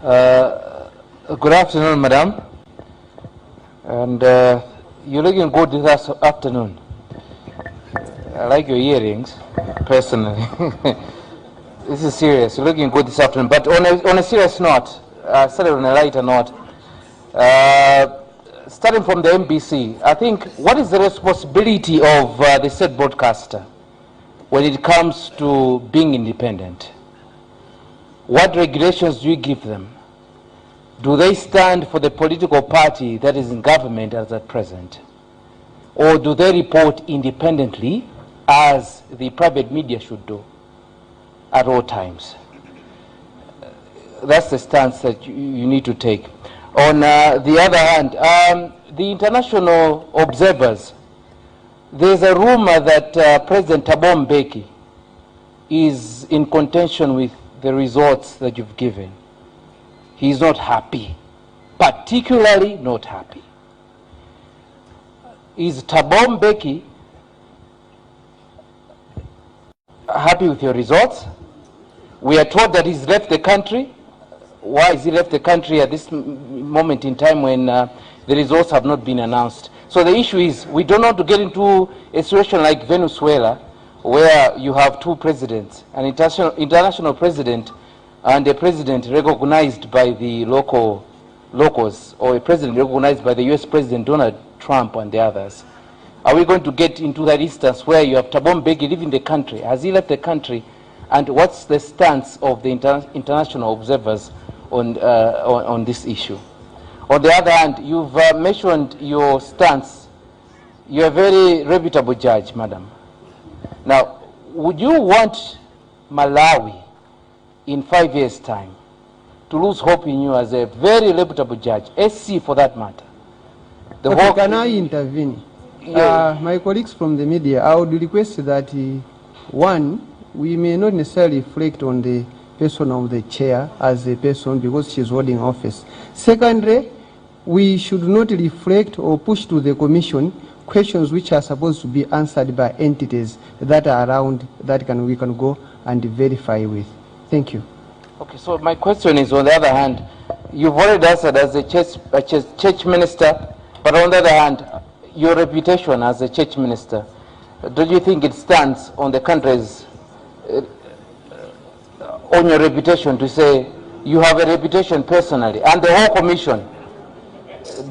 Good afternoon, madam. And you're looking good this afternoon. I like your earrings, personally. This is serious. You're looking good this afternoon. But on a serious note, started on a lighter note. Starting from the MBC, I think what is the responsibility of the state broadcaster when it comes to being independent? What regulations do you give them? Do they stand for the political party that is in government as at present? Or do they report independently as the private media should do at all times? That's the stance that you need to take. On the other hand, the international observers, there's a rumor that President Thabo Mbeki is in contention with the results that you've given. He's not happy, particularly not happy. Is Thabo Mbeki happy with your results? We are told that he's left the country. Why has he left the country at this moment in time when the results have not been announced? So the issue is, we don't want to get into a situation like Venezuela, where you have two presidents, an international president and a president recognized by the locals, or a president recognized by the US President Donald Trump and the others. Are we going to get into that instance where you have Thabo Mbeki leaving the country? Has he left the country? And what's the stance of the international observers on this issue? On the other hand, you've mentioned your stance. You're a very reputable judge, madam. Now, would you want Malawi in 5 years' time to lose hope in you as a very reputable judge, SC for that matter? Can I intervene? Yeah. My colleagues from the media, I would request that, one, we may not necessarily reflect on the person of the chair as a person because she's holding office. Secondly, we should not reflect or push to the commission questions which are supposed to be answered by entities that are around that we can go and verify with. Thank you. Okay, so my question is, on the other hand, you've already answered as a church minister, but on the other hand, your reputation as a church minister, do you think it stands on the country's, on your reputation to say you have a reputation personally, and the whole commission?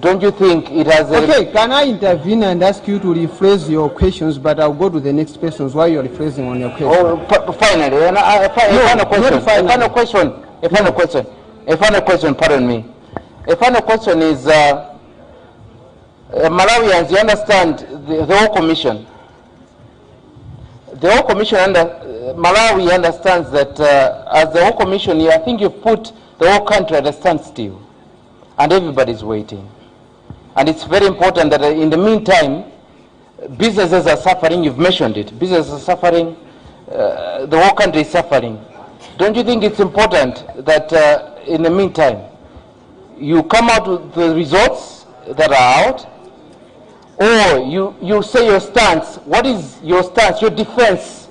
Don't you think it has a... Okay, can I intervene and ask you to rephrase your questions, but I'll go to the next persons while you're rephrasing on your question. Oh, finally, a final question, pardon me. A final question is, Malawians, you understand the whole commission. The whole commission, Malawi understands that as the whole commission, I think you've put the whole country at a standstill. And everybody's waiting. And it's very important that in the meantime, businesses are suffering. You've mentioned it. Businesses are suffering. The whole country is suffering. Don't you think it's important that in the meantime, you come out with the results that are out, or you say your stance? What is your stance, your defense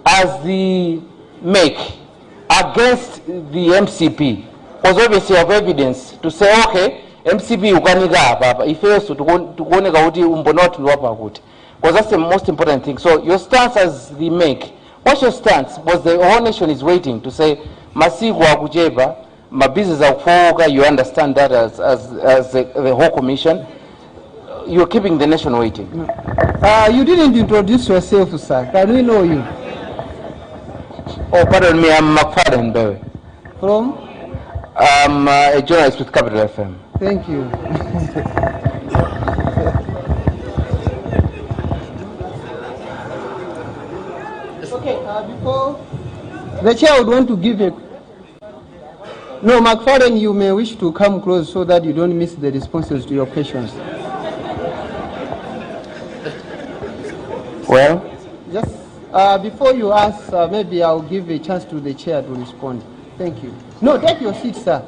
as the make against the MCP? Because obviously you have evidence to say, okay, MCP ukanika papa, if else to kuoneka kuti umbonoti wapa kuti. Because that's the most important thing. So your stance as the make, what's your stance? Because the whole nation is waiting to say, masiku akucheba, my business akufoka, you understand that as the whole commission. You're keeping the nation waiting. You didn't introduce yourself, sir. Can we know you? Oh, pardon me, I'm McFadden, baby. From? I'm a journalist with Capital FM. Thank you. Okay, before the chair would want to give a... No, McFadden, you may wish to come close so that you don't miss the responses to your questions. Well? Just before you ask, maybe I'll give a chance to the chair to respond. Thank you. No, take your seat, sir.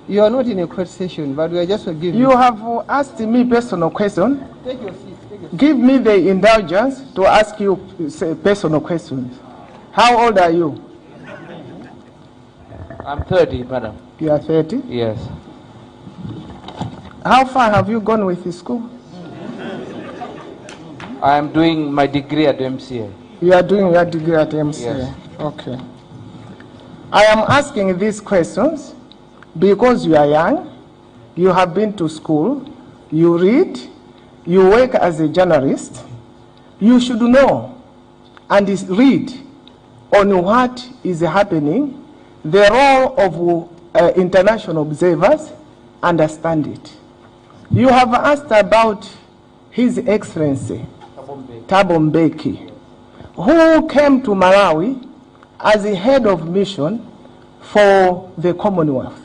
You are not in a court session, but we are just giving... You have asked me personal question. Take your seat. Give me the indulgence to ask you personal questions. How old are you? I'm 30, madam. You are 30. Yes. How far have you gone with the school? I am doing my degree at MCA. You are doing your degree at MCA? Yes. Okay. I am asking these questions because you are young, you have been to school, you read, you work as a journalist. You should know and read on what is happening, the role of international observers, understand it. You have asked about His Excellency Thabo Mbeki, who came to Malawi as the head of mission for the Commonwealth.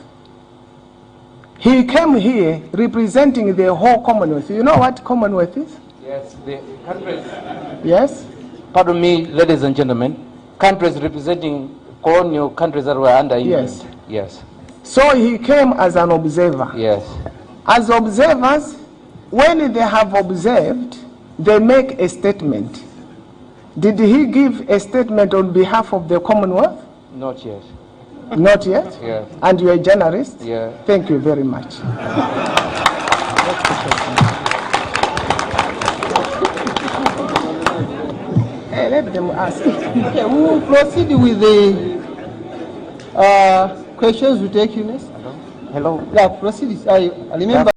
He came here representing the whole Commonwealth. You know what Commonwealth is? Yes, the countries. Yes? Pardon me, ladies and gentlemen. Countries representing colonial countries that were under England. Yes. Yes. So he came as an observer. Yes. As observers, when they have observed, they make a statement. Did he give a statement on behalf of the Commonwealth? Not yet. Not yet? Yeah. And you're a journalist? Yeah. Thank you very much. Hey, let them ask. Okay, we will proceed with the questions we take, Eunice. Hello. Yeah, proceed. I remember.